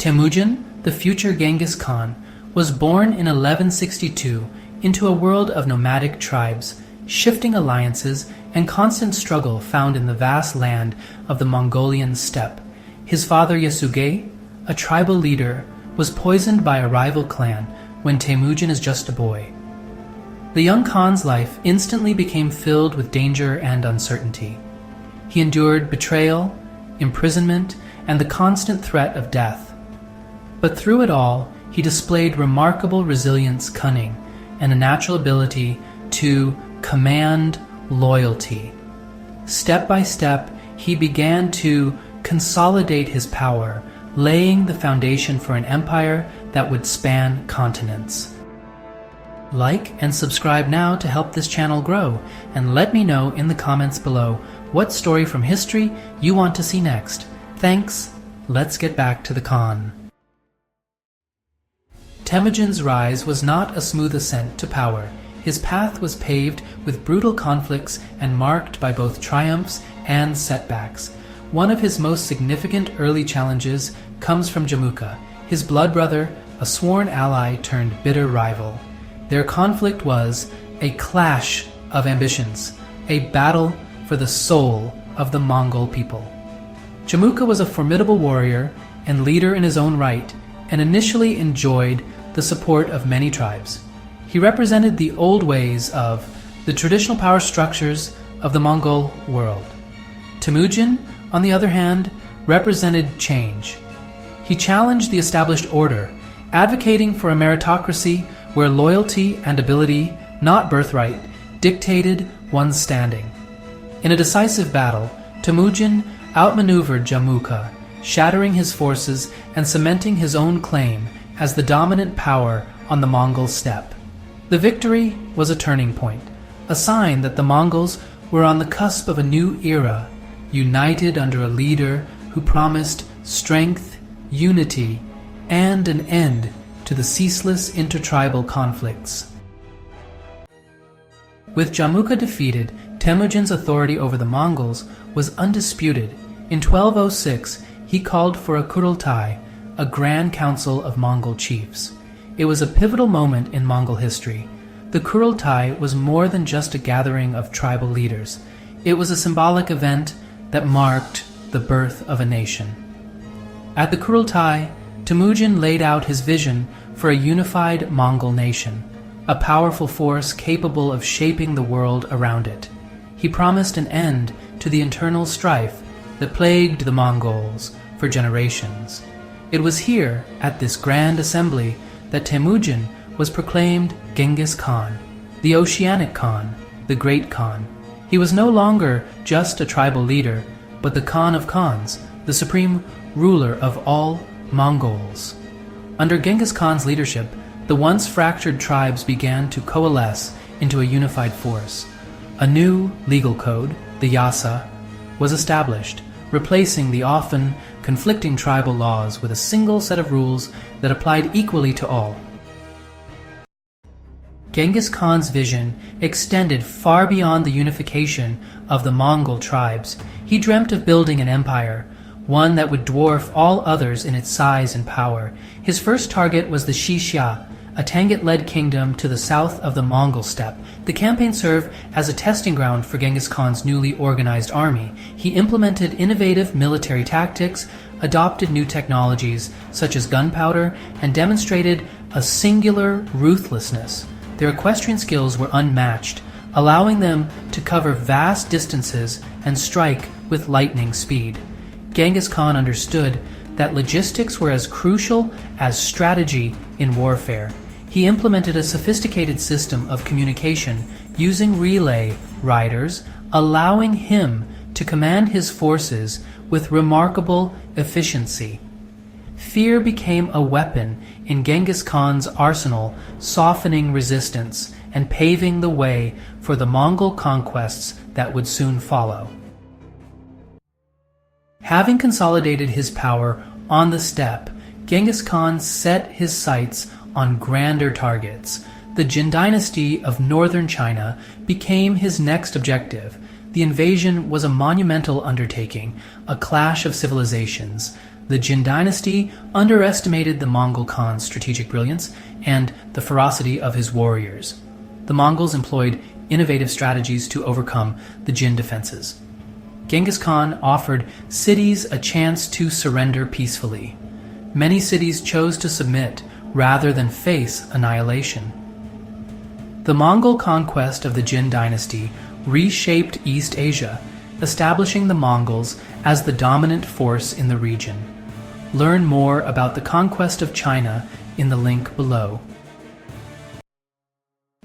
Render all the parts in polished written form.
Temujin, the future Genghis Khan, was born in 1162 into a world of nomadic tribes, shifting alliances, and constant struggle found in the vast land of the Mongolian steppe. His father Yasuge, a tribal leader, was poisoned by a rival clan when Temujin is just a boy. The young Khan's life instantly became filled with danger and uncertainty. He endured betrayal, imprisonment, and the constant threat of death. But through it all, he displayed remarkable resilience, cunning, and a natural ability to command loyalty. Step by step, he began to consolidate his power, laying the foundation for an empire that would span continents. Like and subscribe now to help this channel grow, and let me know in the comments below what story from history you want to see next. Thanks. Let's get back to the Khan. Temujin's rise was not a smooth ascent to power. His path was paved with brutal conflicts and marked by both triumphs and setbacks. One of his most significant early challenges comes from Jamuka, his blood brother, a sworn ally turned bitter rival. Their conflict was a clash of ambitions, a battle for the soul of the Mongol people. Jamuka was a formidable warrior and leader in his own right, and initially enjoyed the support of many tribes. He represented the old ways of the traditional power structures of the Mongol world. Temujin, on the other hand, represented change. He challenged the established order, advocating for a meritocracy where loyalty and ability, not birthright, dictated one's standing. In a decisive battle, Temujin outmaneuvered Jamuka, shattering his forces and cementing his own claim as the dominant power on the Mongol steppe. The victory was a turning point, a sign that the Mongols were on the cusp of a new era, united under a leader who promised strength, unity, and an end to the ceaseless intertribal conflicts. With Jamuka defeated, Temujin's authority over the Mongols was undisputed. In 1206, he called for a Kurultai, a grand council of Mongol chiefs. It was a pivotal moment in Mongol history. The Kurultai was more than just a gathering of tribal leaders. It was a symbolic event that marked the birth of a nation. At the Kurultai, Temujin laid out his vision for a unified Mongol nation, a powerful force capable of shaping the world around it. He promised an end to the internal strife that plagued the Mongols for generations. It was here, at this grand assembly, that Temujin was proclaimed Genghis Khan, the Oceanic Khan, the Great Khan. He was no longer just a tribal leader, but the Khan of Khans, the supreme ruler of all Mongols. Under Genghis Khan's leadership, the once fractured tribes began to coalesce into a unified force. A new legal code, the Yasa, was established, replacing the often conflicting tribal laws with a single set of rules that applied equally to all. Genghis Khan's vision extended far beyond the unification of the Mongol tribes. He dreamt of building an empire, one that would dwarf all others in its size and power. His first target was the Xixia, a Tangut-led kingdom to the south of the Mongol steppe. The campaign served as a testing ground for Genghis Khan's newly organized army. He implemented innovative military tactics, adopted new technologies such as gunpowder, and demonstrated a singular ruthlessness. Their equestrian skills were unmatched, allowing them to cover vast distances and strike with lightning speed. Genghis Khan understood that logistics were as crucial as strategy in warfare. He implemented a sophisticated system of communication using relay riders, allowing him to command his forces with remarkable efficiency. Fear became a weapon in Genghis Khan's arsenal, softening resistance and paving the way for the Mongol conquests that would soon follow. Having consolidated his power on the steppe, Genghis Khan set his sights on grander targets. The Jin dynasty of northern China became his next objective. The invasion was a monumental undertaking, a clash of civilizations. The Jin dynasty underestimated the Mongol Khan's strategic brilliance and the ferocity of his warriors. The Mongols employed innovative strategies to overcome the Jin defenses. Genghis Khan offered cities a chance to surrender peacefully. Many cities chose to submit rather than face annihilation. The Mongol conquest of the Jin dynasty reshaped East Asia, establishing the Mongols as the dominant force in the region. Learn more about the conquest of China in the link below.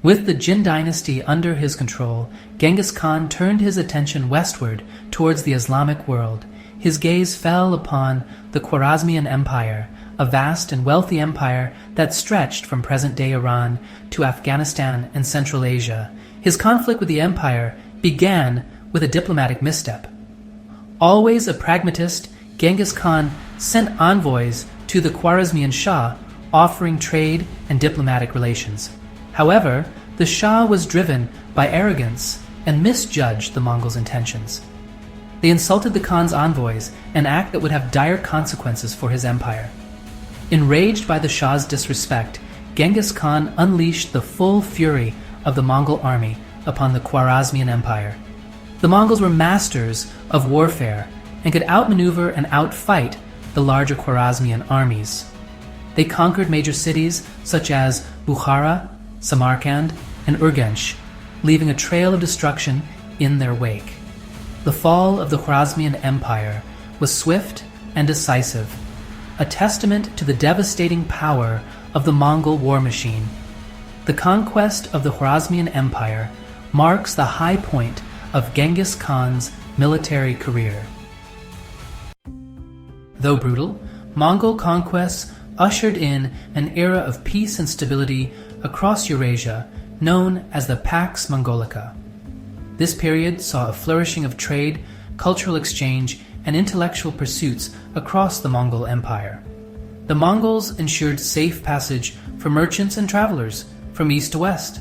With the Jin dynasty under his control, Genghis Khan turned his attention westward towards the Islamic world. His gaze fell upon the Khwarezmian Empire, a vast and wealthy empire that stretched from present-day Iran to Afghanistan and Central Asia. His conflict with the empire began with a diplomatic misstep. Always a pragmatist, Genghis Khan sent envoys to the Khwarezmian Shah, offering trade and diplomatic relations. However, the Shah was driven by arrogance and misjudged the Mongols' intentions. They insulted the Khan's envoys, an act that would have dire consequences for his empire. Enraged by the Shah's disrespect, Genghis Khan unleashed the full fury of the Mongol army upon the Khwarezmian Empire. The Mongols were masters of warfare and could outmaneuver and outfight the larger Khwarezmian armies. They conquered major cities such as Bukhara, Samarkand, and Urgench, leaving a trail of destruction in their wake. The fall of the Khwarezmian Empire was swift and decisive, a testament to the devastating power of the Mongol war machine. The conquest of the Khwarezmian Empire marks the high point of Genghis Khan's military career. Though brutal, Mongol conquests ushered in an era of peace and stability across Eurasia known as the Pax Mongolica. This period saw a flourishing of trade, cultural exchange, and intellectual pursuits across the Mongol Empire. The Mongols ensured safe passage for merchants and travelers from east to west.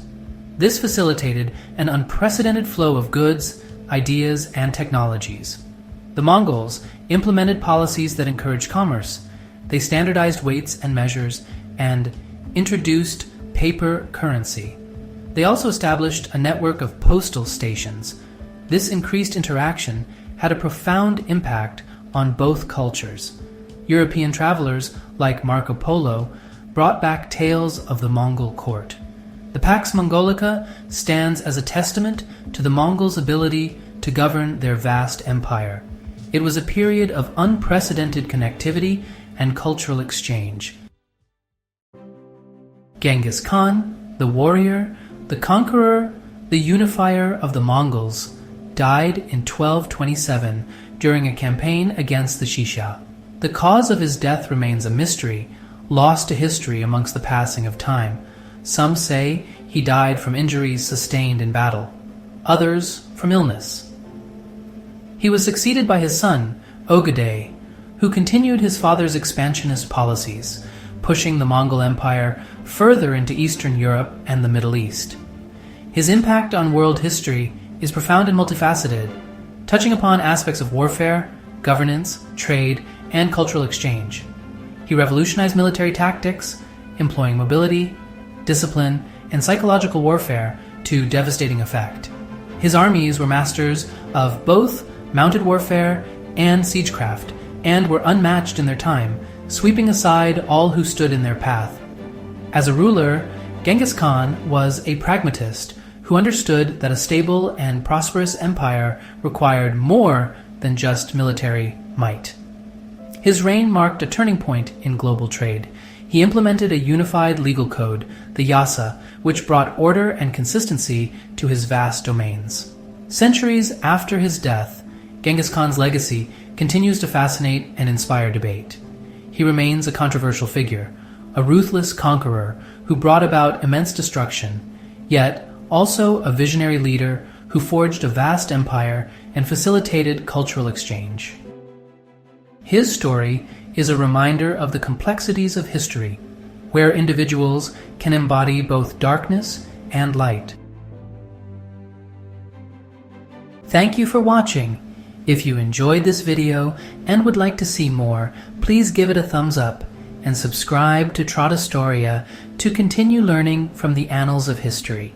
This facilitated an unprecedented flow of goods, ideas, and technologies. The Mongols implemented policies that encouraged commerce. They standardized weights and measures and introduced paper currency. They also established a network of postal stations. This increased interaction had a profound impact on both cultures. European travelers like Marco Polo brought back tales of the Mongol court. The Pax Mongolica stands as a testament to the Mongols' ability to govern their vast empire. It was a period of unprecedented connectivity and cultural exchange. Genghis Khan, the warrior, the conqueror, the unifier of the Mongols, died in 1227 during a campaign against the Shisha. The cause of his death remains a mystery, lost to history amongst the passing of time. Some say he died from injuries sustained in battle, others from illness. He was succeeded by his son, Ogedei, who continued his father's expansionist policies, pushing the Mongol Empire further into Eastern Europe and the Middle East. His impact on world history is profound and multifaceted, touching upon aspects of warfare, governance, trade, and cultural exchange. He revolutionized military tactics, employing mobility, discipline, and psychological warfare to devastating effect. His armies were masters of both mounted warfare and siegecraft, and were unmatched in their time, sweeping aside all who stood in their path. As a ruler, Genghis Khan was a pragmatist who understood that a stable and prosperous empire required more than just military might. His reign marked a turning point in global trade. He implemented a unified legal code, the Yasa, which brought order and consistency to his vast domains. Centuries after his death, Genghis Khan's legacy continues to fascinate and inspire debate. He remains a controversial figure, a ruthless conqueror who brought about immense destruction, yet also a visionary leader who forged a vast empire and facilitated cultural exchange. His story is a reminder of the complexities of history, where individuals can embody both darkness and light. Thank you for watching. If you enjoyed this video and would like to see more, please give it a thumbs up and subscribe to Trotastoria to continue learning from the annals of history.